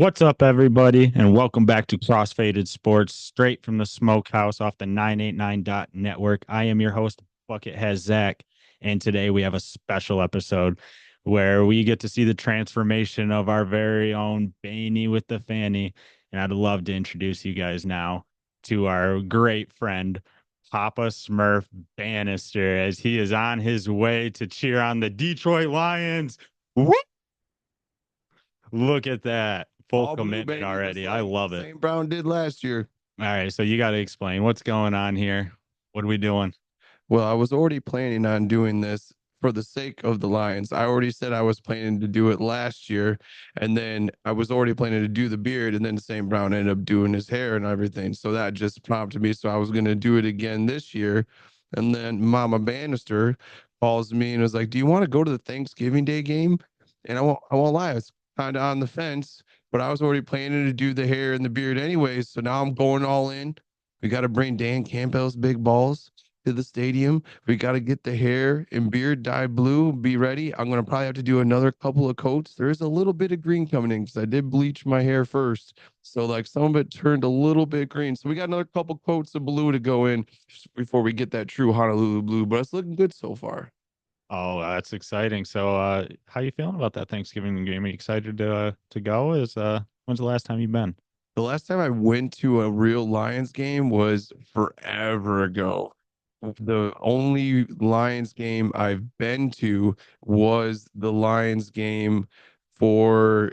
What's up, everybody, and welcome back to Crossfaded Sports, straight from the smokehouse off the 989 dot network. I am your host, Buckethead Zack, and today we have a special episode where we get to see the transformation of our very own Bani with the Fanny. And I'd love to introduce you guys now to our great friend, Papa Smurf Banister, as he is on his way to cheer on the Detroit Lions. Woo! Look at that. Full All blue, commitment baby, already. I the love it. same Brown did last year. All right, so you got to explain what's going on here. What are we doing? Well, I was already planning on doing this for the sake of the Lions. I already said I was planning to do it last year, and then I was already planning to do the beard, and then St. Brown ended up doing his hair and everything. So that just prompted me. So I was going to do it again this year. And then Mama Bannister calls me and was like, "Do you want to go to the Thanksgiving Day game?" And I won't lie, I was kind of on the fence, but I was already planning to do the hair and the beard anyways. So now I'm going all in. We got to bring Dan Campbell's big balls to the stadium. We got to get the hair and beard dyed blue. Be ready. I'm going to probably have to do another couple of coats. There is a little bit of green coming in because I did bleach my hair first. So, like, some of it turned a little bit green. So, we got another couple coats of blue to go in before we get that true Honolulu blue. But it's looking good so far. Oh, that's exciting. So, how you feeling about that Thanksgiving game? Are you excited to go? Is when's the last time you've been? The last time I went to a real Lions game was forever ago. The only Lions game I've been to was the Lions game for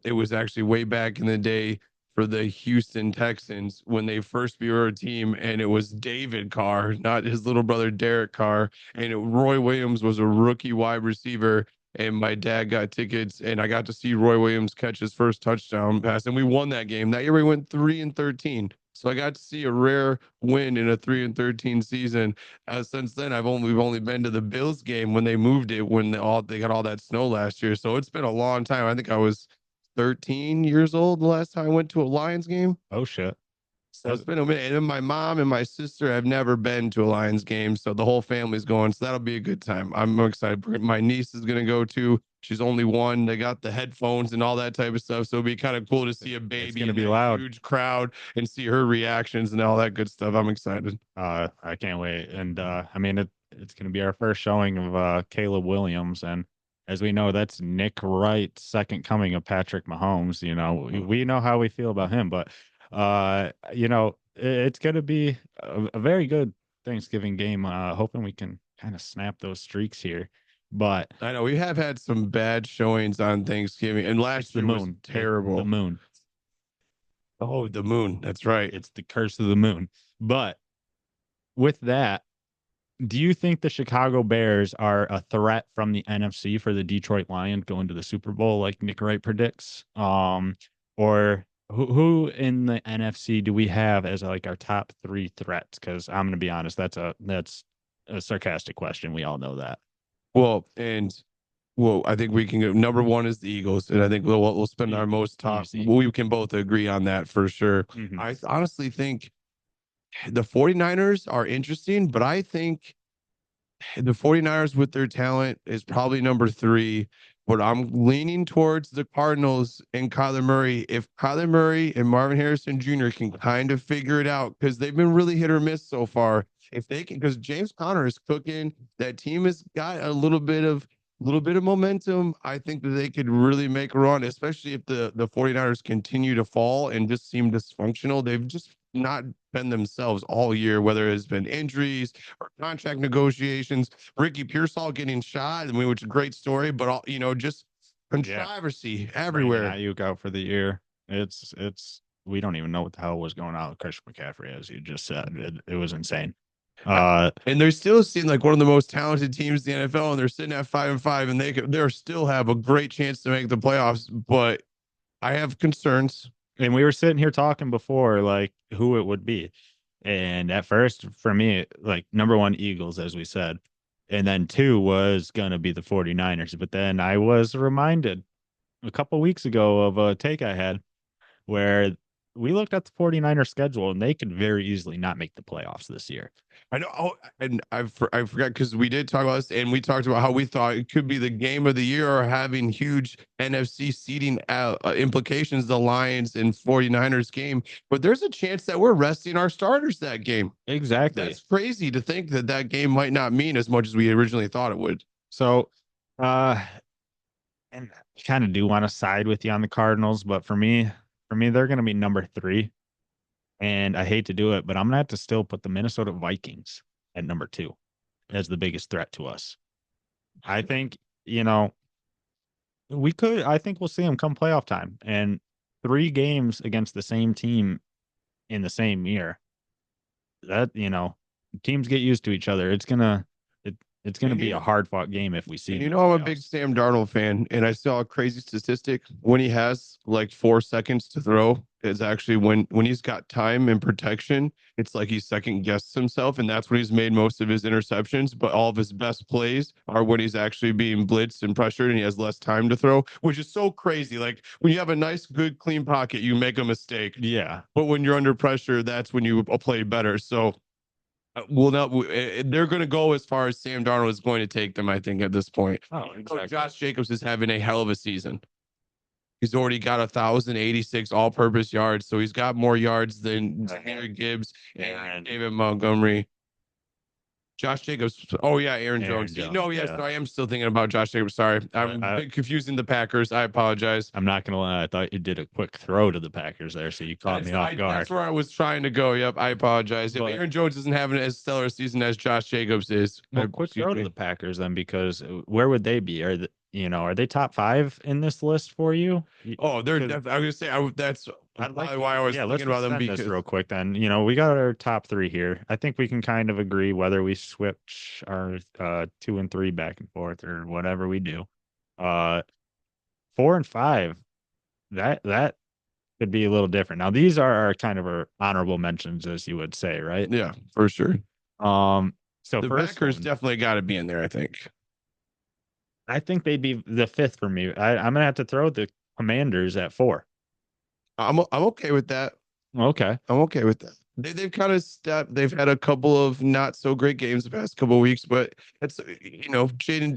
it was actually way back in the day for the Houston Texans when they first were a team, and it was David Carr, not his little brother Derek Carr, and Roy Williams was a rookie wide receiver, and my dad got tickets, and I got to see Roy Williams catch his first touchdown pass, and we won that game. That year we went 3-13. So I got to see a rare win in a 3-13 season. Since then, we've only been to the Bills game when they moved it when they got all that snow last year. So it's been a long time. I think I was 13 years old the last time I went to a Lions game. Oh shit. So it's That's been a minute. And then my mom and my sister have never been to a Lions game. So the whole family's going. So that'll be a good time. I'm excited. My niece is going to go too. She's only one. They got the headphones and all that type of stuff. So it'll be kind of cool to see a it's baby gonna in be that loud. huge crowd and see her reactions and all that good stuff. I'm excited. I can't wait. And I mean it's gonna be our first showing of Caleb Williams. And as we know, that's Nick Wright's second coming of Patrick Mahomes. We know how we feel about him, but it's gonna be a very good Thanksgiving game. Hoping we can kind of snap those streaks here. But I know we have had some bad showings on Thanksgiving, and it's last the year was moon. It's the terrible. moon. Oh, the moon. That's right. It's the curse of the moon. But with that, do you think the Chicago Bears are a threat from the NFC for the Detroit Lions going to the Super Bowl, like Nick Wright predicts? Or who in the NFC do we have as like our top three threats? Because I'm going to be honest, that's a sarcastic question. We all know that. Well, and well, I think we can go. Number one is the Eagles, and I think we'll spend our most top. Easy. We can both agree on that for sure. Hmm. I honestly think the 49ers are interesting, but I think the 49ers with their talent is probably number three. But I'm leaning towards the Cardinals and Kyler Murray. If Kyler Murray and Marvin Harrison Jr. can kind of figure it out, because they've been really hit or miss so far. If they can, because James Conner is cooking, that team has got a little bit of momentum. I think that they could really make a run, especially if the 49ers continue to fall and just seem dysfunctional. They've just not been themselves all year, whether it's been injuries or contract negotiations. Ricky Pearsall getting shot, I mean, which is a great story, but just Yeah, controversy Brandon everywhere. Ayuk out for the year. It's we don't even know what the hell was going on with Christian McCaffrey, as you just said. It was insane. I- Uh, And they're still seen like one of the most talented teams in the NFL, and they're sitting at 5-5, and they're still have a great chance to make the playoffs. But I have concerns. and we were sitting here talking before, like who it would be. And at first, for me, like number one, Eagles, as we said. And then two was going to be the 49ers. But then I was reminded a couple weeks ago of a take I had where we looked at the 49ers schedule and they could very easily not make the playoffs this year. I know. Oh, and I forgot because we did talk about this, and we talked about how we thought it could be the game of the year or having huge NFC seeding implications, the Lions and 49ers game. But there's a chance that we're resting our starters that game. Exactly. That's crazy to think that that game might not mean as much as we originally thought it would. So, uh, and I kind of do want to side with you on the Cardinals, but for me, they're going to be number three. And I hate to do it, but I'm gonna have to still put the Minnesota Vikings at number two as the biggest threat to us. I think, you know, I think we'll see them come playoff time and three games against the same team in the same year. That, teams get used to each other. It's gonna And be a hard fought game if we see them in the I'm a big playoffs. Sam Darnold fan, and I saw a crazy statistic when he has like 4 seconds to throw. It's actually when he's got time and protection, it's like he second guesses himself, and that's when he's made most of his interceptions. But all of his best plays are when he's actually being blitzed and pressured, and he has less time to throw, which is so crazy. Like when you have a nice, good, clean pocket, you make a mistake, Yeah. but when you're under pressure, that's when you play better. So well, no, they're going to go as far as Sam Darnold is going to take them, I think, at this point. Oh, exactly. Josh Jacobs is having a hell of a season. He's already got 1,086 all-purpose yards, so he's got more yards than Henry Gibbs and David Montgomery. Josh Jacobs. Oh yeah, Aaron Jones. No, yes, Yeah. no, I am still thinking about Josh Jacobs. Sorry, I'm confusing the Packers. I apologize. I'm not gonna lie. I thought you did a quick throw to the Packers there, so you caught me off guard. That's where I was trying to go. Yep, I apologize. If Aaron Jones isn't having as stellar a season as Josh Jacobs is, well, quick throw to the Packers then, because where would they be? Are they top five in this list for you? Oh, they're. I was gonna say that's probably why I was thinking about them. Because this real quick, then we got our top three here. I think we can kind of agree whether we switch our 2 and 3 back and forth or whatever we do. 4 and 5, that could be a little different. Now these are our kind of our honorable mentions, as you would say, right? Yeah, for sure. So the Packers definitely got to be in there. I think they'd be the fifth for me. I'm gonna have to throw the Commanders at 4. I'm okay with that. Okay. I'm okay with that. They've kind of stepped. They've had a couple of not so great games the past couple of weeks, but it's Jaden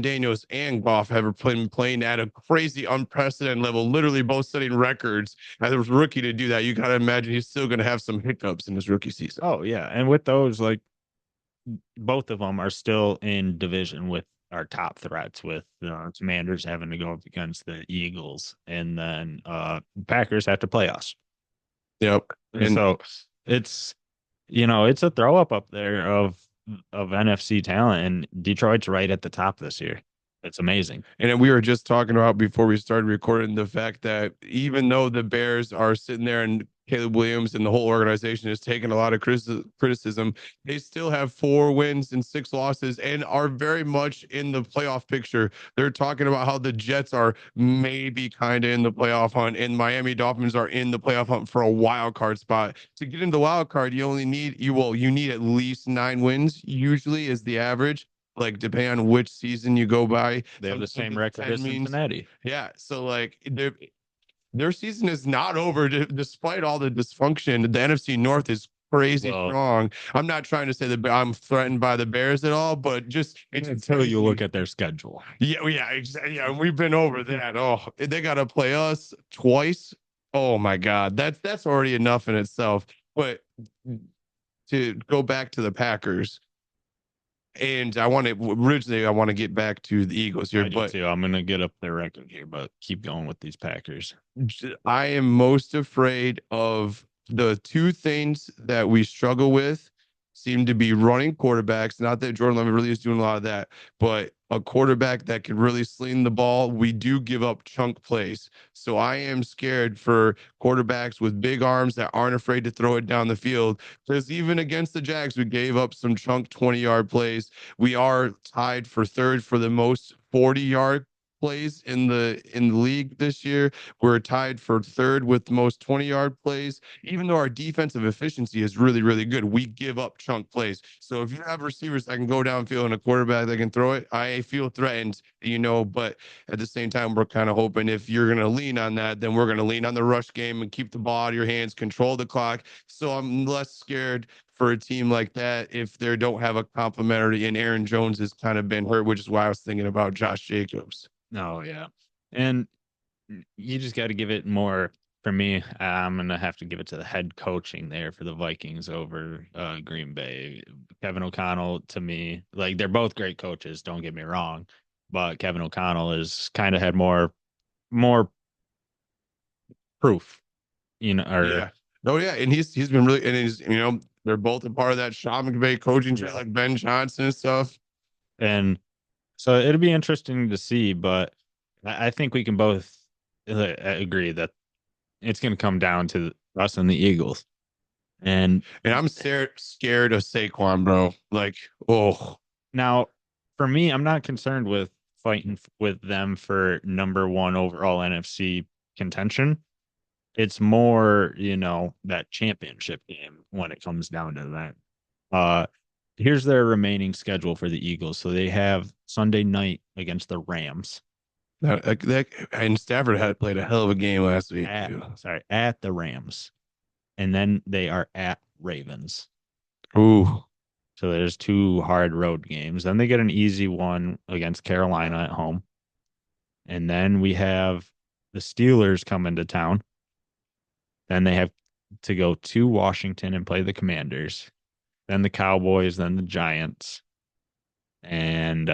Daniels and Goff have been playing at a crazy, unprecedented level, literally both setting records. As a rookie to do that, you got to imagine he's still going to have some hiccups in his rookie season. Oh yeah, and with those, like both of them are still in division with our top threats, with Commanders having to go up against the Eagles, and then Packers have to play us. Yep. And so it's it's a throw up there of NFC talent, and Detroit's right at the top this year. It's amazing. And then we were just talking about before we started recording the fact that even though the Bears are sitting there and Caleb Williams and the whole organization is taking a lot of criticism, they still have 4 wins and 6 losses and are very much in the playoff picture. They're talking about how the Jets are maybe kind of in the playoff hunt, and Miami Dolphins are in the playoff hunt for a wild card spot. To get into the wild card, you need at least 9 wins, usually is the average. Like depending on which season you go by, they have the same record as Cincinnati. Yeah, so like their season is not over despite all the dysfunction. The NFC North is crazy strong. I'm not trying to say that I'm threatened by the Bears at all, but just until you look at their schedule. Yeah, exactly. Yeah, we've been over that. Oh, they got to play us twice. Oh my God, that's already enough in itself. But to go back to the Packers. And I want to get back to the Eagles here, but I'm going to get up their record here, but keep going with these Packers. I am most afraid of the 2 things that we struggle with seem to be running quarterbacks. Not that Jordan Love really is doing a lot of that, but a quarterback that can really sling the ball. We do give up chunk plays. So I am scared for quarterbacks with big arms that aren't afraid to throw it down the field. Because even against the Jags, we gave up some chunk 20-yard plays. We are tied for third for the most 40-yard plays in the league this year. We're tied for third with the most 20-yard plays. Even though our defensive efficiency is really, really good, we give up chunk plays. So if you have receivers that can go downfield and a quarterback that can throw it, I feel threatened, but at the same time, we're kind of hoping if you're going to lean on that, then we're going to lean on the rush game and keep the ball out of your hands, control the clock. So I'm less scared for a team like that if they don't have a complimentary, and Aaron Jones has kind of been hurt, which is why I was thinking about Josh Jacobs. Oh yeah. And you just got to give it more. For me, I'm gonna have to give it to the head coaching there for the Vikings over Green Bay. Kevin O'Connell, to me, like they're both great coaches. Don't get me wrong, but Kevin O'Connell has kind of had more proof, or Yeah. Oh yeah, and he's been really, and they're both a part of that Sean McVay coaching tree, yeah. like Ben Johnson and stuff. And so it'll be interesting to see. But I think we can both agree that it's going to come down to us and the Eagles. And And I'm scared of Saquon, bro. Like, oh, now, for me, I'm not concerned with fighting with them for number one overall NFC contention. It's more, that championship game when it comes down to that. Uh, Here's their remaining schedule for the Eagles. So they have Sunday night against the Rams and Stafford had played a hell of a game last week, at, too. sorry, at the Rams. And then they are at Ravens. Ooh, So there's two hard road games. Then they get an easy one against Carolina at home. And then we have the Steelers come into town. Then they have to go to Washington and play the Commanders. Then the Cowboys, then the Giants. And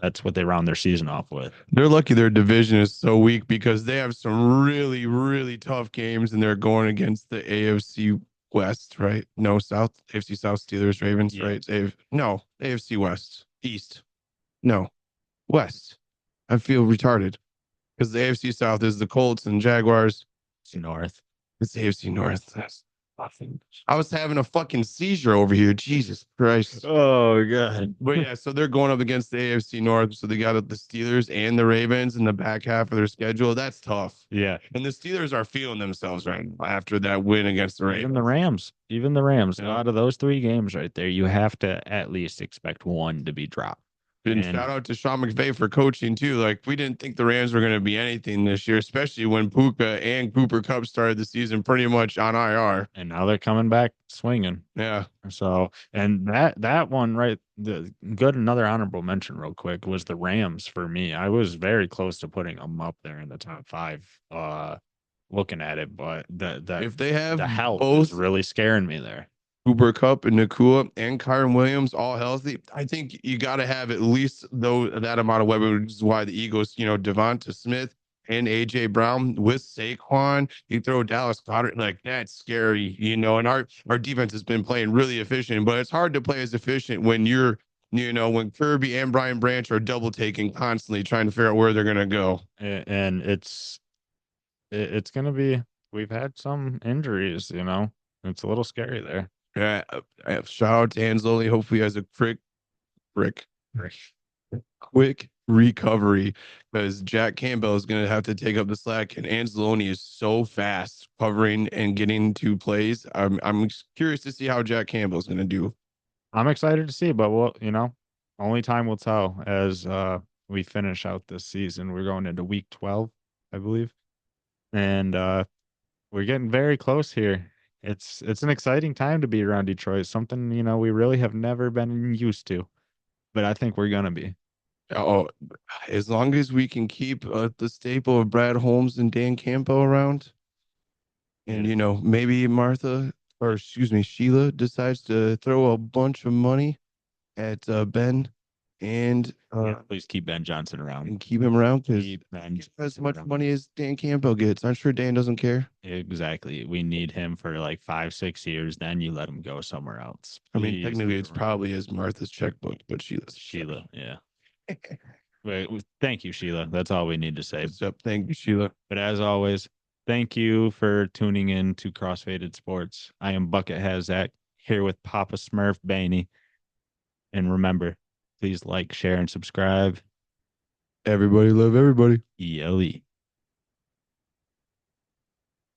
that's what they round their season off with. they're lucky their division is so weak because they have some really, really tough games, and they're going against the AFC West, right? No, South, AFC South, Steelers, Ravens, Yeah. right? No, AFC West, East, no, West. I feel retarded because the AFC South is the Colts and Jaguars. North. It's AFC North. That's nothing. I was having a fucking seizure over here. Jesus Christ. Oh, God. But yeah, so they're going up against the AFC North. So they got the Steelers and the Ravens in the back half of their schedule. That's tough. Yeah. And the Steelers are feeling themselves right now after that win against the Even the Ravens. Rams. Even the Rams. Yeah. Out of those three games right there, you have to at least expect one to be dropped. And And shout out to Sean McVay for coaching too. Like we didn't think the Rams were going to be anything this year, especially when Puka and Cooper Cup started the season pretty much on IR. and now they're coming back swinging. Yeah. So, and that one, right, the good, another honorable mention real quick was the Rams for me. I was very close to putting them up there in the top five, looking at it, but If they have the health is both really scaring me there. Cooper Cup and Nakua and Kyron Williams all healthy, I think you got to have at least that amount of weapons, which is why the Eagles, Devonta Smith and AJ Brown with Saquon, you throw Dallas Goddard, like that's scary, and our defense has been playing really efficient, but it's hard to play as efficient when when Kirby and Brian Branch are double taking constantly trying to figure out where they're gonna go. And it's gonna be. We've had some injuries, It's a little scary there. Yeah, shout out to Anzalone. Hopefully, he has a quick, quick recovery because Jack Campbell is going to have to take up the slack, and Anzalone is so fast covering and getting to plays. I'm curious to see how Jack Campbell is going to do. I'm excited to see, but only time will tell as we finish out this season. We're going into week 12, I believe. And we're getting very close here. It's an exciting time to be around Detroit. Something, we really have never been used to, but I think we're gonna be. Oh, as long as we can keep the staple of Brad Holmes and Dan Campbell around, and Yeah. maybe Martha, or excuse me, Sheila decides to throw a bunch of money at Ben and Please keep Ben Johnson around. keep him around because Keep Ben as Johnson much around. money as Dan Campbell gets. I'm sure Dan doesn't care. Exactly. We need him for like 5, 6 years. Then you let him go somewhere else. I mean, Please technically, keep it's him around. probably as Martha's checkbook, but Sheila. Yeah. Thank you, Sheila. That's all we need to say. What's up? Thank you, Sheila. But as always, thank you for tuning in to Crossfaded Sports. I am Buckethead Zack here with Papa Smurf Bani. And remember, please like, share, and subscribe. Everybody love everybody. ELE.